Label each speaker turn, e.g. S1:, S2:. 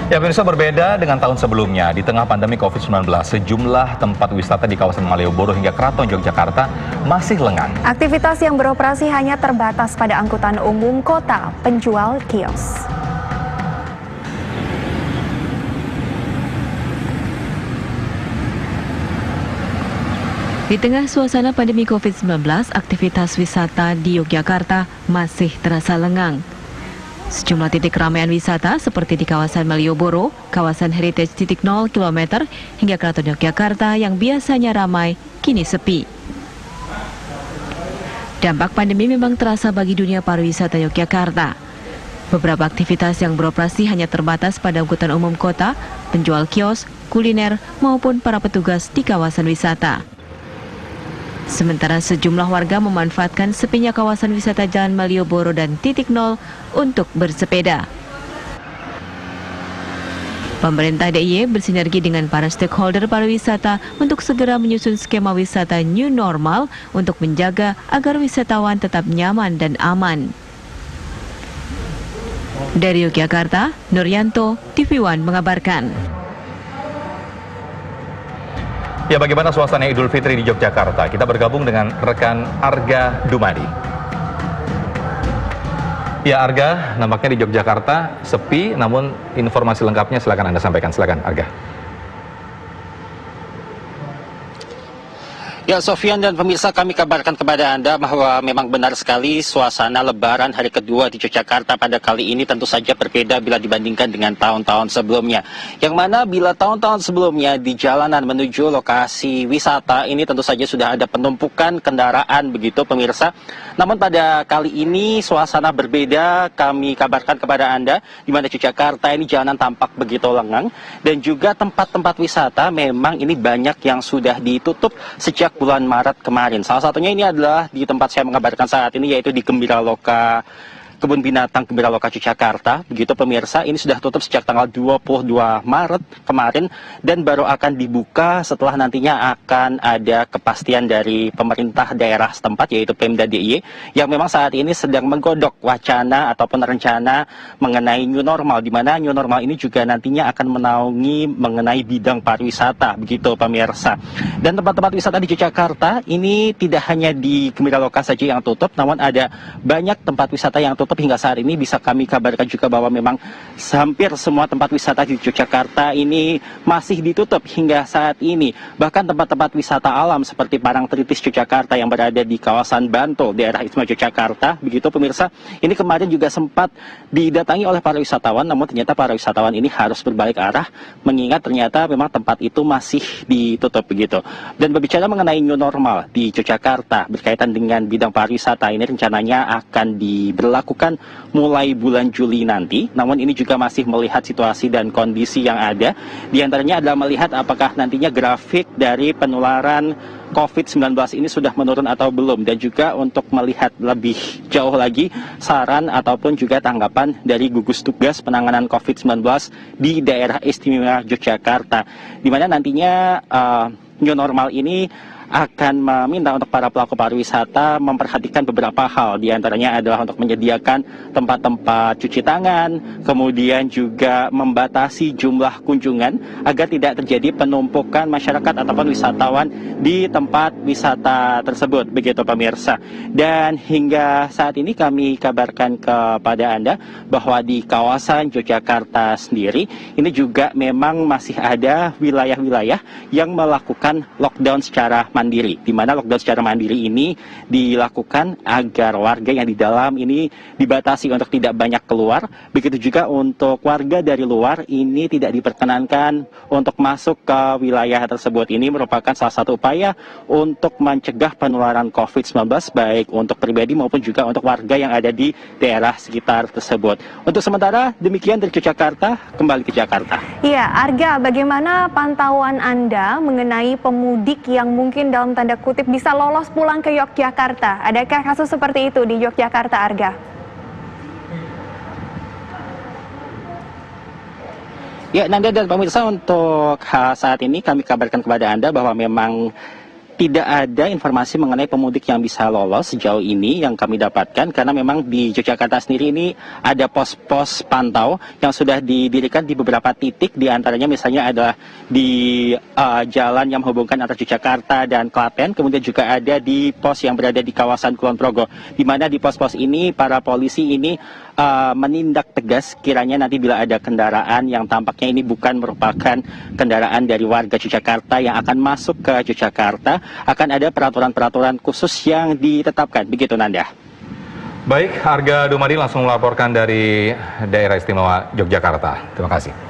S1: Ya pemirsa, berbeda dengan tahun sebelumnya, di tengah pandemi COVID-19, sejumlah tempat wisata di kawasan Malioboro hingga Keraton Yogyakarta masih lengang.
S2: Aktivitas yang beroperasi hanya terbatas pada angkutan umum kota, penjual kios.
S3: Di tengah suasana pandemi COVID-19, aktivitas wisata di Yogyakarta masih terasa lengang. Sejumlah titik keramaian wisata seperti di kawasan Malioboro, kawasan Heritage titik 0 km, hingga Keraton Yogyakarta yang biasanya ramai, kini sepi. Dampak pandemi memang terasa bagi dunia pariwisata Yogyakarta. Beberapa aktivitas yang beroperasi hanya terbatas pada angkutan umum kota, penjual kios, kuliner, maupun para petugas di kawasan wisata. Sementara sejumlah warga memanfaatkan sepinya kawasan wisata Jalan Malioboro dan titik 0 untuk bersepeda. Pemerintah DIY bersinergi dengan para stakeholder pariwisata untuk segera menyusun skema wisata new normal untuk menjaga agar wisatawan tetap nyaman dan aman. Dari Yogyakarta, Nuryanto, TV One mengabarkan.
S1: Ya, bagaimana suasana Idul Fitri di Yogyakarta? Kita bergabung dengan rekan Arga Dumadi. Ya Arga, nampaknya di Yogyakarta sepi, namun informasi lengkapnya silakan Anda sampaikan. Silakan Arga.
S4: Ya, Sofian dan pemirsa, kami kabarkan kepada Anda bahwa memang benar sekali suasana Lebaran hari kedua di Yogyakarta pada kali ini tentu saja berbeda bila dibandingkan dengan tahun-tahun sebelumnya. Yang mana bila tahun-tahun sebelumnya di jalanan menuju lokasi wisata ini tentu saja sudah ada penumpukan kendaraan begitu pemirsa. Namun pada kali ini suasana berbeda, kami kabarkan kepada Anda di mana Yogyakarta ini jalanan tampak begitu lengang dan juga tempat-tempat wisata memang ini banyak yang sudah ditutup sejak bulan Maret kemarin. Salah satunya ini adalah di tempat saya mengabarkan saat ini, yaitu di Gembiraloka, Kebun Binatang Gembiraloka Yogyakarta. Begitu pemirsa, ini sudah tutup sejak tanggal 22 Maret kemarin dan baru akan dibuka setelah nantinya akan ada kepastian dari pemerintah daerah setempat, yaitu Pemda DIY, yang memang saat ini sedang menggodok wacana ataupun rencana mengenai new normal, di mana new normal ini juga nantinya akan menaungi mengenai bidang pariwisata, begitu pemirsa. Dan tempat-tempat wisata di Yogyakarta ini tidak hanya di Gembiraloka saja yang tutup, namun ada banyak tempat wisata yang tutup hingga saat ini. Bisa kami kabarkan juga bahwa memang hampir semua tempat wisata di Yogyakarta ini masih ditutup hingga saat ini. Bahkan tempat-tempat wisata alam seperti Parangtritis Yogyakarta yang berada di kawasan Bantul, daerah Istimewa Yogyakarta, begitu pemirsa, ini kemarin juga sempat didatangi oleh para wisatawan, namun ternyata para wisatawan ini harus berbalik arah mengingat ternyata memang tempat itu masih ditutup begitu. Dan berbicara mengenai new normal di Yogyakarta berkaitan dengan bidang pariwisata ini rencananya akan diberlakukan mulai bulan Juli nanti. Namun ini juga masih melihat situasi dan kondisi yang ada. Di antaranya adalah melihat apakah nantinya grafik dari penularan COVID-19 ini sudah menurun atau belum. Dan juga untuk melihat lebih jauh lagi saran ataupun juga tanggapan dari gugus tugas penanganan COVID-19 di daerah istimewa Yogyakarta. Di mana nantinya new normal ini akan meminta untuk para pelaku pariwisata memperhatikan beberapa hal. Di antaranya adalah untuk menyediakan tempat-tempat cuci tangan, kemudian juga membatasi jumlah kunjungan agar tidak terjadi penumpukan masyarakat ataupun wisatawan di tempat wisata tersebut, begitu pemirsa. Dan hingga saat ini kami kabarkan kepada Anda bahwa di kawasan Yogyakarta sendiri ini juga memang masih ada wilayah-wilayah yang melakukan lockdown secara mandiri, di mana lockdown secara mandiri ini dilakukan agar warga yang di dalam ini dibatasi untuk tidak banyak keluar. Begitu juga untuk warga dari luar ini tidak diperkenankan untuk masuk ke wilayah tersebut. Ini merupakan salah satu upaya untuk mencegah penularan COVID-19 baik untuk pribadi maupun juga untuk warga yang ada di daerah sekitar tersebut. Untuk sementara demikian dari Yogyakarta, kembali ke Jakarta.
S2: Iya, Arga, bagaimana pantauan Anda mengenai pemudik yang mungkin dalam tanda kutip bisa lolos pulang ke Yogyakarta? Adakah kasus seperti itu di Yogyakarta, Arga?
S4: Ya, Nanda dan pemirsa, untuk saat ini kami kabarkan kepada Anda bahwa memang tidak ada informasi mengenai pemudik yang bisa lolos sejauh ini yang kami dapatkan, karena memang di Yogyakarta sendiri ini ada pos-pos pantau yang sudah didirikan di beberapa titik, di antaranya misalnya adalah di jalan yang menghubungkan antara Yogyakarta dan Klaten, kemudian juga ada di pos yang berada di kawasan Kulon Progo, di mana di pos-pos ini para polisi ini menindak tegas kiranya nanti bila ada kendaraan yang tampaknya ini bukan merupakan kendaraan dari warga Yogyakarta yang akan masuk ke Yogyakarta, akan ada peraturan-peraturan khusus yang ditetapkan. Begitu, Nanda.
S1: Baik, Arga Dumadi langsung melaporkan dari Daerah Istimewa Yogyakarta. Terima kasih.